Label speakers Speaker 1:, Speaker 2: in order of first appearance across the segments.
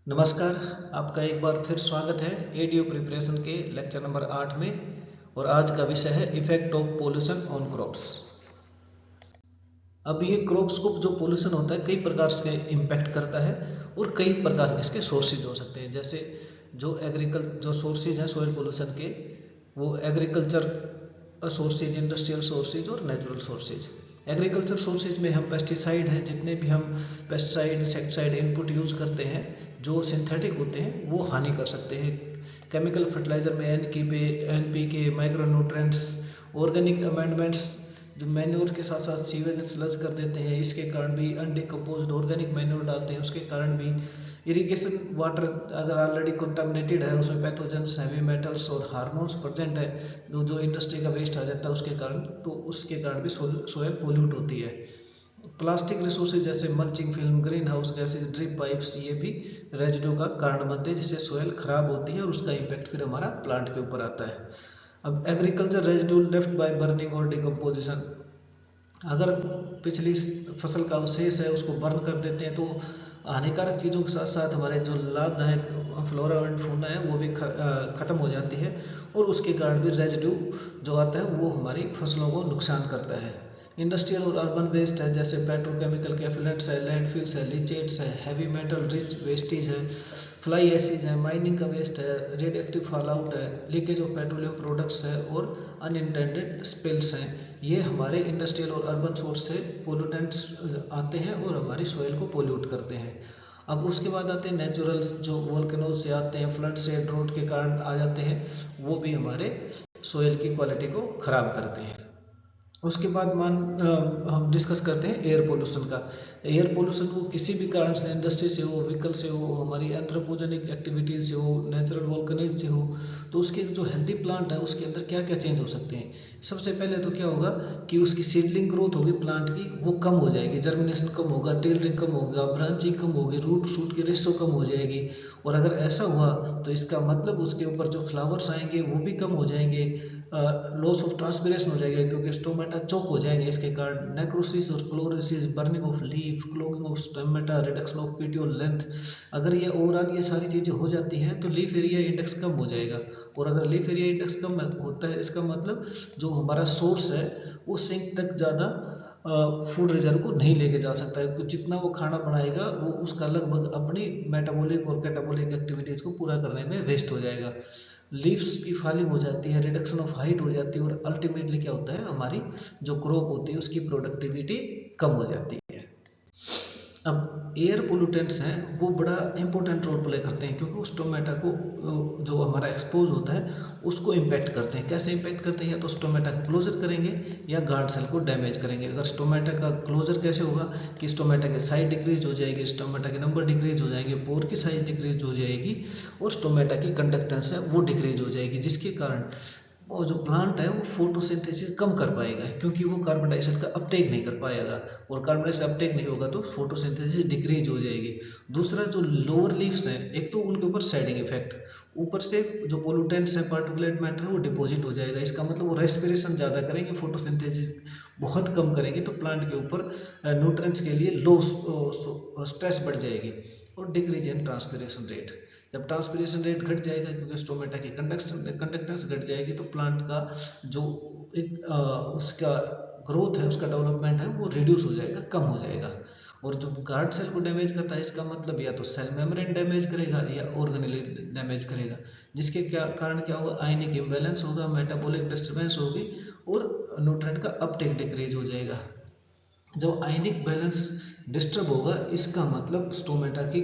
Speaker 1: नमस्कार। आपका एक बार फिर स्वागत है एडीओ प्रिपरेशन के लेक्चर नंबर 8 में। और आज का विषय है effect of pollution on crops. अब ये क्रॉप्स को जो पोल्यूशन होता है कई प्रकार से इम्पैक्ट करता है और कई प्रकार के इसके सोर्सेज हो सकते हैं। जैसे जो सोर्सेज हैं सॉइल पोल्यूशन के, वो एग्रीकल्चर सोर्सेज, इंडस्ट्रियल सोर्सेज और नेचुरल सोर्सेज। एग्रीकल्चर सोर्सेज में हम पेस्टिसाइड हैं, जितने भी हम पेस्टिसाइड इंसेक्टिसाइड इनपुट यूज करते हैं जो सिंथेटिक होते हैं वो हानि कर सकते हैं। केमिकल फर्टिलाइजर में NPK, micro nutrients, organic amendments जो मैन्योर के साथ साथ सीवेज स्लज कर देते हैं, इसके कारण भी अनडिकम्पोज्ड ऑर्गेनिक मैन्योर डालते हैं, उसके कारण भी इरिगेशन वाटर अगर ऑलरेडी कंटामिनेटेड है, उसमें पैथोजेंस, हैवी मेटल्स और हार्मोन्स प्रेजेंट है, जो इंडस्ट्री का वेस्ट आ जाता है उसके कारण, तो उसके कारण भी सोयल पोल्यूट होती है। प्लास्टिक रिसोर्सेज जैसे mulching film, green house gases, drip pipes, ये भी रेजिडू का कारण बनते हैं, जिससे सोयल खराब होती है और उसका इम्पैक्ट फिर हमारा प्लांट के ऊपर आता है। अब agriculture residue left by burning और डिकम्पोजिशन, अगर पिछली फसल का अवशेष है उसको बर्न कर देते हैं तो हानिकारक चीज़ों के साथ साथ हमारे जो लाभदायक फ्लोरा एंड फौना है वो भी ख़त्म हो जाती है, और उसके कारण भी रेजिड्यू जो आता है वो हमारी फसलों को नुकसान करता है। इंडस्ट्रियल और अर्बन वेस्ट है, जैसे पेट्रोकेमिकल कैफिलेंट्स है, लैंडफिल्स है, लीचेट्स है, हैवी मेटल रिच वेस्टेज है, फ्लाई एसिड है, माइनिंग का वेस्ट है, रेडियो एक्टिव फॉल आउट है, लीकेज ऑफ पेट्रोलियम प्रोडक्ट्स है और अनइंटेंडेड स्पिल्स हैं। ये हमारे इंडस्ट्रियल और अर्बन सोर्स से पोल्यूटेंट्स आते हैं और हमारी सॉइल को पोल्यूट करते हैं। अब उसके बाद आते हैं नेचुरल्स, जो वोल्केनोज से आते हैं, फ्लड से, ड्रोट के कारण आ जाते हैं, वो भी हमारे सॉइल की क्वालिटी को खराब करते हैं। उसके बाद हम डिस्कस करते हैं एयर पोल्यूशन का। एयर पोल्यूशन को किसी भी कारण से, इंडस्ट्री से हो, व्हीकल से हो, हमारी एंथ्रोपोजेनिक एक्टिविटीज से हो, नेचुरल वोल्केनिज से हो, तो उसके जो हेल्दी प्लांट है उसके अंदर क्या क्या चेंज हो सकते हैं। सबसे पहले तो क्या होगा कि उसकी सीडलिंग ग्रोथ होगी प्लांट की, वो कम हो जाएगी, जर्मिनेशन कम होगा, टेलरिंग कम होगा, ब्रांचिंग कम होगी, रूट शूट की रेशो कम हो जाएगी। और अगर ऐसा हुआ तो इसका मतलब उसके ऊपर जो फ्लावर्स आएंगे वो भी कम हो जाएंगे, लॉस ऑफ ट्रांसपिरेशन हो जाएगा क्योंकि स्टोमेटा चौक हो जाएंगे इसके कारण, नेक्रोसिस और chlorosis, burning of leaf, clogging of stomata, reduction of petiole length. अगर ये ओवरऑल ये सारी चीज़ें हो जाती हैं तो लीफ एरिया इंडेक्स कम हो जाएगा, और अगर लीफ एरिया इंडेक्स कम होता है इसका मतलब जो हमारा सोर्स है वो सिंक तक ज़्यादा फूड रिजर्व को नहीं लेके जा सकता है। जितना वो खाना बनाएगा वो उसका लगभग अपनी मेटाबॉलिक और कैटाबॉलिक एक्टिविटीज़ को पूरा करने में वेस्ट हो जाएगा। लीव्स की फॉलिंग हो जाती है, रिडक्शन ऑफ हाइट हो जाती है, और अल्टीमेटली क्या होता है, हमारी जो क्रॉप होती है उसकी प्रोडक्टिविटी कम हो जाती है। अब एयर पोल्यूटेंट्स हैं वो बड़ा इंपॉर्टेंट रोल प्ले करते हैं, क्योंकि उस टोमेटा को जो हमारा एक्सपोज होता है उसको इम्पैक्ट करते हैं। कैसे इम्पैक्ट करते हैं, या तो स्टोमेटा का क्लोजर करेंगे या गार्ड सेल को डैमेज करेंगे। अगर स्टोमेटा का क्लोजर कैसे होगा कि स्टोमेटा की साइज डिक्रीज हो जाएगी, स्टोमेटा के नंबर डिक्रीज हो जाएंगे, पोर की साइज डिक्रीज हो जाएगी, और स्टोमेटा की कंडक्टेंस है वो डिक्रीज हो जाएगी, जिसके कारण वो जो प्लांट है वो फोटोसिंथेसिस कम कर पाएगा, क्योंकि वो कार्बन डाइऑक्साइड का अपटेक नहीं कर पाएगा, और कार्बन डाइऑक्साइड अपटेक नहीं होगा तो फोटोसिंथेसिस डिक्रीज हो जाएगी। दूसरा, जो लोअर लीव्स हैं, एक तो उनके ऊपर शेडिंग इफेक्ट, ऊपर से जो पोल्यूटेंट्स हैं, पार्टिकुलेट मैटर वो डिपॉजिट हो जाएगा, इसका मतलब वो रेस्पिरेशन ज़्यादा करेंगे, फोटोसिंथेसिस बहुत कम करेंगे, तो प्लांट के ऊपर न्यूट्रिएंट्स के लिए लो स्ट्रेस बढ़ जाएगी। और डिक्रीज इन ट्रांसपिरेशन रेट, जब ट्रांसपिरेशन रेट घट जाएगा क्योंकि स्टोमेटा की कंडक्टेंस घट जाएगी, तो प्लांट का जो उसका ग्रोथ है, उसका डेवलपमेंट है वो रिड्यूस हो जाएगा, कम हो जाएगा। और जो गार्ड सेल को डैमेज करता है, इसका मतलब या तो सेल मेम्ब्रेन डैमेज करेगा या ऑर्गेनेल डैमेज करेगा, जिसके कारण क्या होगा, आयनिक इम्बैलेंस होगा, मेटाबॉलिक डिस्टर्बेंस होगी, और न्यूट्रिएंट का अपटेक डिक्रीज हो जाएगा। जब आयनिक बैलेंस डिस्टर्ब होगा, इसका मतलब स्टोमेटा की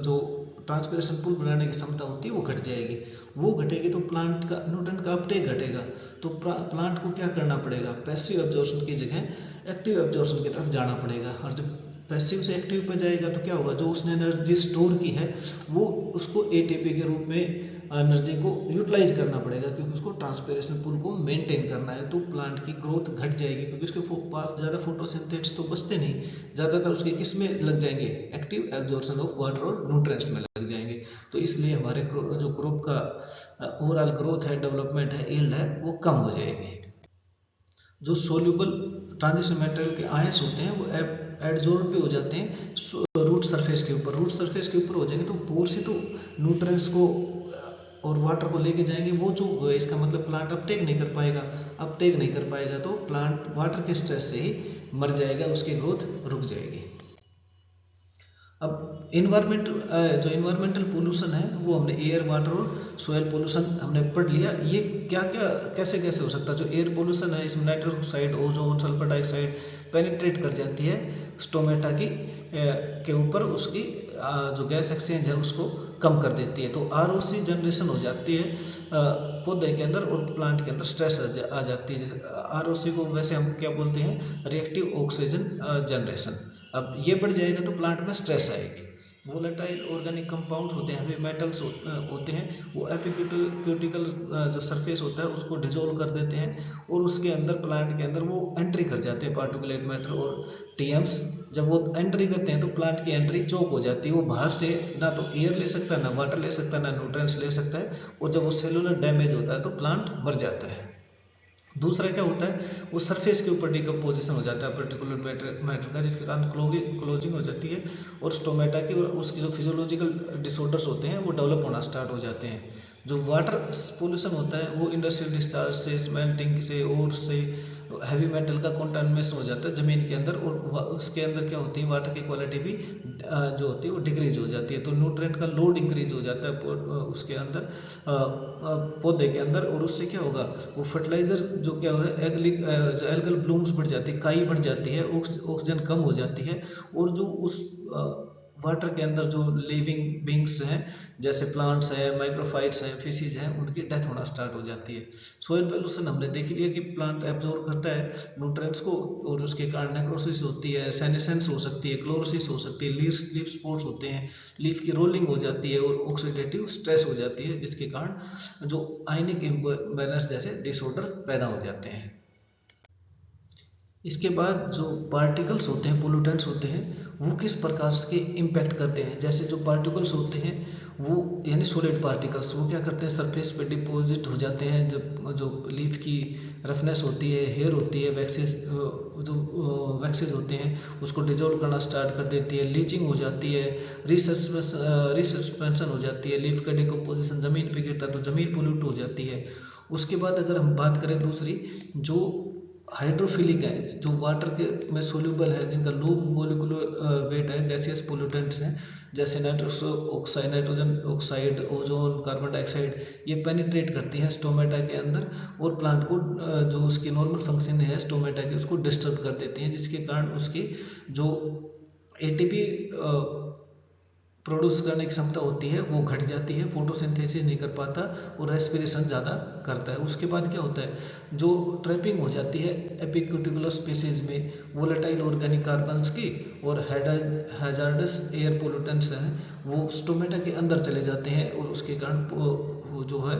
Speaker 1: जो ट्रांसपिरेशन पूल बनाने की क्षमता होती है वो घट जाएगी। वो घटेगी तो प्लांट का न्यूट्रिएंट का अपटेक घटेगा, तो प्लांट को क्या करना पड़ेगा, पैसिव एब्जॉर्प्शन की जगह एक्टिव एब्जॉर्प्शन की तरफ जाना पड़ेगा। और जब पैसिव से एक्टिव पे जाएगा तो क्या होगा, जो उसने एनर्जी स्टोर की है वो उसको एटीपी के रूप में एनर्जी को यूटिलाइज करना पड़ेगा, क्योंकि उसको ट्रांसपिरेशन पूल को मेंटेन करना है। तो प्लांट की ग्रोथ घट जाएगी, क्योंकि उसके पास ज़्यादा फोटोसिंथेट्स तो बचते नहीं, ज़्यादातर उसके किस में लग जाएंगे, एक्टिव एब्जॉर्प्शन ऑफ वाटर और न्यूट्रिएंट्स में लग जाएंगे। तो इसलिए हमारे जो क्रॉप का ओवरऑल ग्रोथ है, डेवलपमेंट है, यील्ड है, वो कम हो जाएगी। जो सोल्यूबल ट्रांजिशन मटेरियल के आयंस होते हैं वो एडजॉर्ब भी हो जाते हैं रूट सरफेस के ऊपर। रूट सरफेस के ऊपर हो जाएंगे तो पोर से तो न्यूट्रिएंट्स को और वाटर को लेके जाएंगे, वो जो इसका मतलब प्लांट अपटेक नहीं कर पाएगा। अपटेक नहीं कर पाएगा तो प्लांट वाटर के स्ट्रेस से ही मर जाएगा, उसकी ग्रोथ रुक जाएगी। अब इन्वायरमेंटल पोल्यूशन है वो हमने एयर, वाटर और सोयल पोल्यूशन हमने पढ़ लिया। ये क्या क्या कैसे कैसे हो सकता है। जो एयर पोल्यूशन है इसमें nitrous oxide, ozone, sulphur dioxide penetrate कर जाती है स्टोमेटा के ऊपर, उसकी जो गैस एक्सचेंज है उसको कम कर देती है। तो आरओसी जनरेशन हो जाती है पौधे के अंदर और प्लांट के अंदर स्ट्रेस आ जाती है। जैसे आरओसी को वैसे हम क्या बोलते हैं, रिएक्टिव ऑक्सीजन जनरेशन। अब ये बढ़ जाएगा तो प्लांट में स्ट्रेस आएगी। वोलेटाइल ऑर्गेनिक कंपाउंड्स होते हैं, हेवी मेटल्स होते हैं, वो एपिक्यूटिकल जो सरफेस होता है उसको डिजोल्व कर देते हैं और उसके अंदर प्लांट के अंदर वो एंट्री कर जाते हैं, पार्टिकुलेट मैटर और टीएम्स। जब वो एंट्री करते हैं तो प्लांट की एंट्री चौक हो जाती है। वो बाहर से ना तो एयर ले सकता है, ना वाटर ले सकता है, ना न्यूट्रिएंट्स ले सकता है, और जब वो सेलुलर डैमेज होता है तो प्लांट मर जाता है। दूसरा क्या होता है, वो सरफेस के ऊपर डिकम्पोजिशन हो जाता है पर्टिकुलर मैटर का, जिसके कारण क्लोजिंग हो जाती है और स्टोमेटा की और उसकी जो फिजियोलॉजिकल डिसऑर्डर्स होते हैं वो डेवलप होना स्टार्ट हो जाते हैं। जो वाटर पोल्यूशन होता है वो इंडस्ट्रियल डिस्चार्ज से, स्मेल्टिंग से और से हैवी मेटल का कंटामिनेशन हो जाता है ज़मीन के अंदर, और उसके अंदर क्या होती है, वाटर की क्वालिटी भी जो होती है वो डिक्रीज हो जाती है। तो न्यूट्रिएंट का लोड इंक्रीज हो जाता है उसके अंदर, पौधे के अंदर, और उससे क्या होगा, वो फर्टिलाइजर जो क्या है एल्गल ब्लूम्स बढ़ जाती है, काई बढ़ जाती है, ऑक्सीजन कम हो जाती है, और जो उस वाटर के अंदर जो लिविंग बींग्स हैं जैसे प्लांट्स हैं, माइक्रोफाइट्स हैं, फिशेज हैं, उनकी डेथ होना स्टार्ट हो जाती है। सोयल पोल्यूशन हमने देख लिया कि प्लांट एब्जॉर्ब करता है न्यूट्रिएंट्स को और उसके कारण नेक्रोसिस होती है, सेनेसेंस हो सकती है, क्लोरोसिस हो सकती है, लीफ स्पॉट्स होते हैं, लीफ की रोलिंग हो जाती है और ऑक्सीडेटिव स्ट्रेस हो जाती है, जिसके कारण जो आयनिक इम्बैलेंस जैसे डिसऑर्डर पैदा हो जाते हैं। इसके बाद जो पार्टिकल्स होते हैं, पोल्यूटेंट्स होते हैं, वो किस प्रकार के इम्पैक्ट करते हैं। जैसे जो पार्टिकल्स होते हैं वो यानी सॉलिड पार्टिकल्स, वो क्या करते हैं, सरफेस पे डिपॉजिट हो जाते हैं। जब जो लीफ की रफनेस होती है, हेयर होती है, वैक्सेज होते हैं, उसको डिजोल्व करना स्टार्ट कर देती है, लीचिंग हो जाती है, रिसस्पेंशन हो जाती है, लीफ का डिकम्पोजिशन ज़मीन पे गिरता है तो ज़मीन पोल्यूट हो जाती है। उसके बाद अगर हम बात करें दूसरी, जो हाइड्रोफिलिक है, जो वाटर के में सोल्यूबल है, जिनका लो मोलिकुलर वेट है, गैसियस पोल्यूटेंट्स हैं, जैसे nitrous oxide, nitrogen oxide, ozone, carbon dioxide, ये पेनिट्रेट करती हैं स्टोमेटा के अंदर और प्लांट को जो उसकी नॉर्मल फंक्शन है स्टोमेटा की, उसको डिस्टर्ब कर देती हैं, जिसके कारण उसकी जो एटीपी प्रोड्यूस करने की क्षमता होती है वो घट जाती है, फोटोसिंथेसिस नहीं कर पाता और रेस्पिरेशन ज़्यादा करता है। उसके बाद क्या होता है, जो ट्रैपिंग हो जाती है एपिक्यूटिकुलर स्पीसीज में वोलेटाइल ऑर्गेनिक कार्बन्स की और हैजार्डस एयर पोल्यूटेंट्स हैं, वो स्टोमेटा के अंदर चले जाते हैं और उसके कारण वो जो है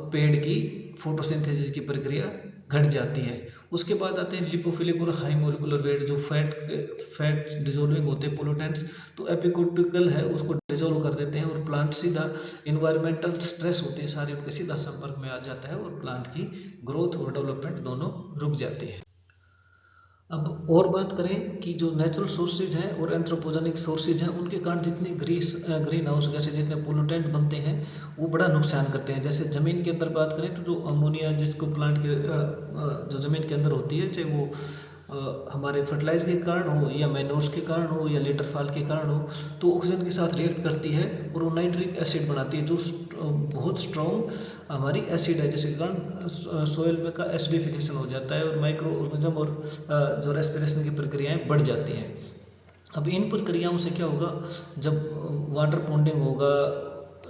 Speaker 1: पेड़ की फोटोसिंथेसिस की प्रक्रिया घट जाती है। उसके बाद आते हैं लिपोफिलिक और हाई मोलिकुलर वेट, जो फैट डिजोल्विंग होते हैं पोल्यूटेंट्स, तो एपिक्यूटिकल है उसको डिजोल्व कर देते हैं और प्लांट सीधा इन्वायरमेंटल स्ट्रेस होते हैं सारे उनके सीधा संपर्क में आ जाता है और प्लांट की ग्रोथ और डेवलपमेंट दोनों रुक जाती है। अब और बात करें कि जो नेचुरल सोर्सेज हैं और एंथ्रोपोजेनिक सोर्सेज हैं, उनके कारण जितनी ग्रीन हाउस गैसें, जितने पोल्यूटेंट बनते हैं वो बड़ा नुकसान करते हैं। जैसे ज़मीन के अंदर बात करें तो जो अमोनिया जिसको प्लांट के जो ज़मीन के अंदर होती है, चाहे वो हमारे फर्टिलाइज के कारण हो या मैन्योर्स के कारण हो या लेटर फॉल के कारण हो, तो ऑक्सीजन के साथ रिएक्ट करती है और वो नाइट्रिक एसिड बनाती है, जो बहुत स्ट्रॉन्ग हमारी एसिड है, जिसके कारण सोयल में का एसिडिफिकेशन हो जाता है और माइक्रो ऑर्गेनिज्म और जो रेस्पिरेशन की प्रक्रियाएं बढ़ जाती हैं। अब इन प्रक्रियाओं से क्या होगा, जब वाटर पॉन्डिंग होगा,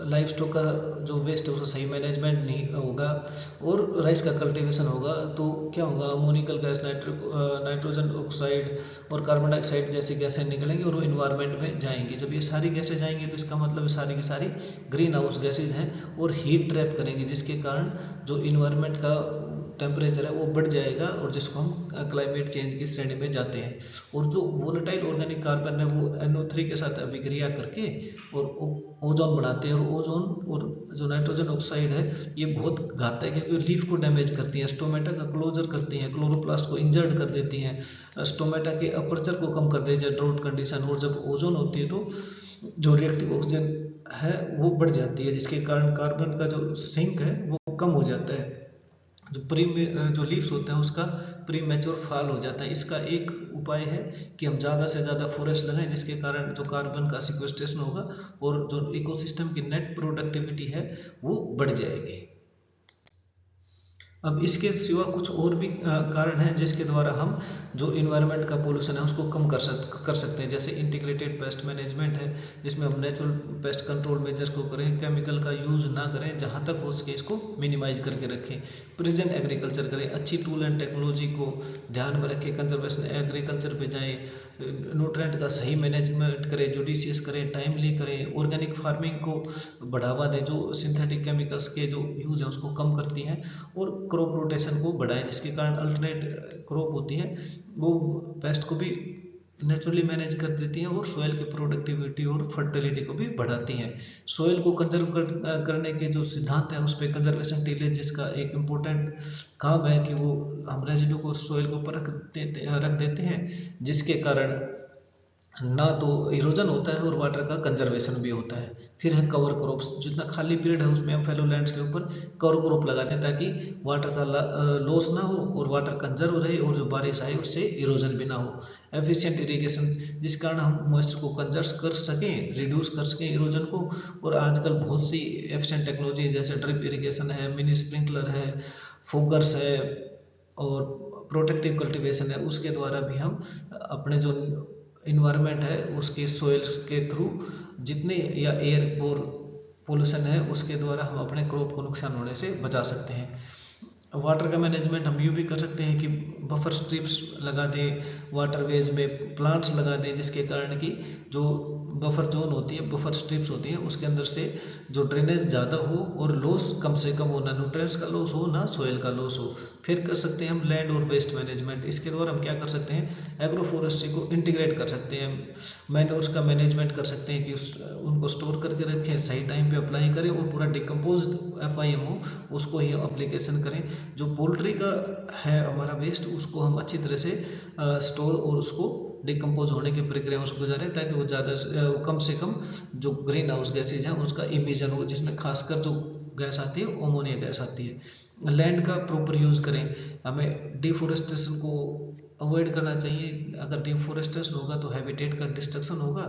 Speaker 1: लाइफ स्टॉक का जो वेस्ट है उसका सही मैनेजमेंट नहीं होगा और राइस का कल्टीवेशन होगा, तो क्या होगा, अमोनिकल गैस, नाइट्रोजन ऑक्साइड और कार्बन डाइऑक्साइड जैसी गैसें निकलेंगी और वो इन्वायरमेंट में जाएंगी। जब ये सारी गैसें जाएंगी तो इसका मतलब सारी की सारी ग्रीन हाउस गैसेज हैं और हीट ट्रैप करेंगी, जिसके कारण जो इन्वायरमेंट का टेम्परेचर है वो बढ़ जाएगा और जिसको हम क्लाइमेट चेंज की श्रेणी में जाते हैं। और जो वोलेटाइल ऑर्गेनिक कार्बन है वो NO3 के साथ अभिक्रिया करके और ओजोन बनाते हैं, और ओजोन और जो नाइट्रोजन ऑक्साइड है ये बहुत घातक है क्योंकि लीफ को डैमेज करती है, स्टोमेटा का क्लोजर करती हैं, क्लोरोप्लास्ट को इंजर्ड कर देती हैं, स्टोमेटा के अपर्चर को कम कर देती है ड्राउट कंडीशन। और जब ओजोन होती है तो जो रिएक्टिव ऑक्सीजन है वो बढ़ जाती है, जिसके कारण कार्बन का जो सिंक है वो कम हो जाता है, जो लीव्स होते हैं उसका प्री मैच्योर फॉल हो जाता है। इसका एक उपाय है कि हम ज़्यादा से ज़्यादा फॉरेस्ट लगाएं, जिसके कारण जो कार्बन का सिक्वेस्ट्रेशन होगा और जो इकोसिस्टम की नेट प्रोडक्टिविटी है वो बढ़ जाएगी। अब इसके सिवा कुछ और भी कारण हैं जिसके द्वारा हम जो इन्वायरमेंट का पोल्यूशन है उसको कम कर सकते हैं, जैसे इंटीग्रेटेड पेस्ट मैनेजमेंट है जिसमें हम नेचुरल पेस्ट कंट्रोल मेजर्स को करें, केमिकल का यूज़ ना करें, जहाँ तक हो सके इसको मिनिमाइज करके रखें, प्रिजन एग्रीकल्चर करें, अच्छी टूल एंड टेक्नोलॉजी को ध्यान में रखें, कंजर्वेशन एग्रीकल्चर पे जाएँ, न्यूट्रेंट का सही मैनेजमेंट करें, जुडिशियस करें, टाइमली करें, ऑर्गेनिक फार्मिंग को बढ़ावा दें जो सिंथेटिक केमिकल्स के जो यूज़ है उसको कम करती हैं, और क्रॉप रोटेशन को बढ़ाएं जिसके कारण अल्टरनेट क्रॉप होती है वो पेस्ट को भी नेचुरली मैनेज कर देती हैं और सोयल की प्रोडक्टिविटी और फर्टिलिटी को भी बढ़ाती हैं। सोयल को कंजर्व करने के जो सिद्धांत हैं उस पर कंजर्वेशन टिलेज जिसका एक इम्पोर्टेंट काम है कि वो हम रेजिड्यू को सोयल के ऊपर रख देते हैं, जिसके कारण ना तो इरोजन होता है और वाटर का कंजर्वेशन भी होता है। फिर है कवर क्रॉप्स, जितना खाली पीरियड है उसमें हम फैलो लैंड्स के ऊपर कवर क्रॉप लगाते हैं ताकि वाटर का लॉस ना हो और वाटर कंजर्व रहे और जो बारिश आए उससे इरोजन भी ना हो। एफिशिएंट इरिगेशन, जिस कारण हम मॉइस्चर को कंजर्व कर सकें, रिड्यूस कर सकें इरोजन को। और आजकल बहुत सी एफिशिएंट टेक्नोलॉजी जैसे ड्रिप इरिगेशन है, मिनी स्प्रिंकलर है, फोकस है और प्रोटेक्टिव कल्टीवेशन है, उसके द्वारा भी हम अपने जो इन्वायरमेंट है उसके सोइल के थ्रू जितने या एयर और पोल्यूशन है उसके द्वारा हम अपने क्रॉप को नुकसान होने से बचा सकते हैं। वाटर का मैनेजमेंट हम यूँ भी कर सकते हैं कि बफर स्ट्रिप्स लगा दें, वाटरवेज में प्लांट्स लगा दें, जिसके कारण कि जो बफर जोन होती है, बफर स्ट्रिप्स होती हैं, उसके अंदर से जो ड्रेनेज ज़्यादा हो और लॉस कम से कम हो, ना न्यूट्रिएंट्स का लॉस हो ना सोयल का लॉस हो। फिर कर सकते हैं हम लैंड और वेस्ट मैनेजमेंट, इसके द्वारा हम क्या कर सकते हैं, एग्रो फॉरेस्ट्री को इंटीग्रेट कर सकते हैं, मैन्योर्स का मैनेजमेंट कर सकते हैं कि उनको स्टोर करके रखें, सही टाइम पे अप्लाई करें और पूरा डिकम्पोज FIM हो उसको ही अप्लीकेशन करें। जो पोल्ट्री का है हमारा वेस्ट उसको हम अच्छी तरह से स्टोर और उसको डिकम्पोज होने की प्रक्रिया उसको गुजारें ताकि वो ज़्यादा कम से कम जो ग्रीन हाउस गैसेज हैं उसका इमिशन हो, जिसमें खासकर जो गैस आती है अमोनिया गैस आती है। लैंड का प्रॉपर यूज़ करें, हमें डिफोरेस्टेशन को अवॉइड करना चाहिए। अगर डिफोरेस्टेशन होगा तो हैबिटेट का डिस्ट्रक्शन होगा,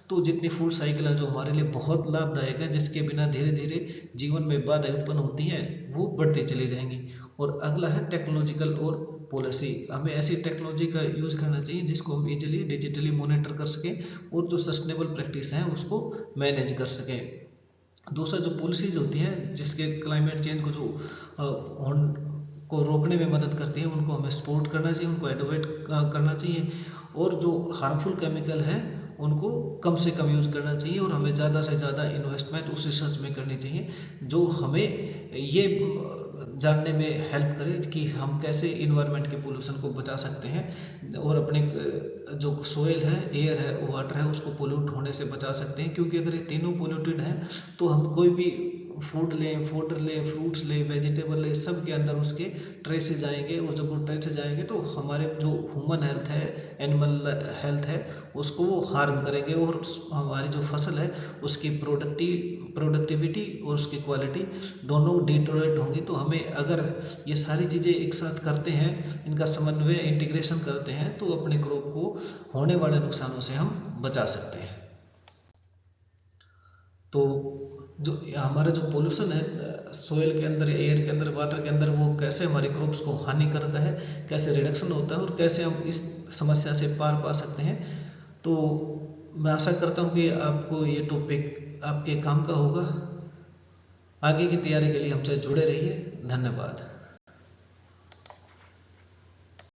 Speaker 1: तो जितनी फूड साइकिल है जो हमारे लिए बहुत लाभदायक है, जिसके बिना धीरे धीरे जीवन में बाधाएं उत्पन्न होती हैं वो बढ़ती चली जाएंगी। और अगला है टेक्नोलॉजिकल और पॉलिसी, हमें ऐसी टेक्नोलॉजी का यूज़ करना चाहिए जिसको हम इजीली डिजिटली मॉनिटर कर सकें और जो सस्टेनेबल प्रैक्टिस हैं उसको मैनेज कर सकें। दूसरा जो पॉलिसीज होती हैं जिसके क्लाइमेट चेंज को को रोकने में मदद करती है उनको हमें सपोर्ट करना चाहिए, उनको एडवोकेट करना चाहिए, और जो हार्मफुल केमिकल हैं उनको कम से कम यूज़ करना चाहिए, और हमें ज़्यादा से ज़्यादा इन्वेस्टमेंट उस रिसर्च में करनी चाहिए जो हमें ये जानने में हेल्प करे कि हम कैसे इन्वायरमेंट के पोल्यूशन को बचा सकते हैं और अपने जो सोयल है, एयर है, वाटर है उसको पोल्यूट होने से बचा सकते हैं। क्योंकि अगर ये तीनों पोल्यूटेड हैं तो हम कोई भी फूड लें, फूड लें, फ्रूट्स लें, वेजिटेबल लें, सब के अंदर उसके ट्रेसेज आएंगे, और जब वो ट्रेसेज आएंगे तो हमारे जो ह्यूमन हेल्थ है, एनिमल हेल्थ है उसको वो हार्म करेंगे, और हमारी जो फसल है उसकी प्रोडक्टिविटी और उसकी क्वालिटी दोनों डिटोरेट होंगी। तो हमें अगर ये सारी चीज़ें एक साथ करते हैं, इनका समन्वय इंटीग्रेशन करते हैं, तो अपने क्रॉप को होने वाले नुकसानों से हम बचा सकते हैं। तो जो हमारा जो पोल्यूशन है सोयल के अंदर, एयर के अंदर, वाटर के अंदर, वो कैसे हमारे क्रॉप्स को हानि करता है, कैसे रिडक्शन होता है और कैसे हम इस समस्या से पार पा सकते हैं। तो मैं आशा करता हूँ कि आपको ये टॉपिक आपके काम का होगा। आगे की तैयारी के लिए हमसे जुड़े रहिए। धन्यवाद।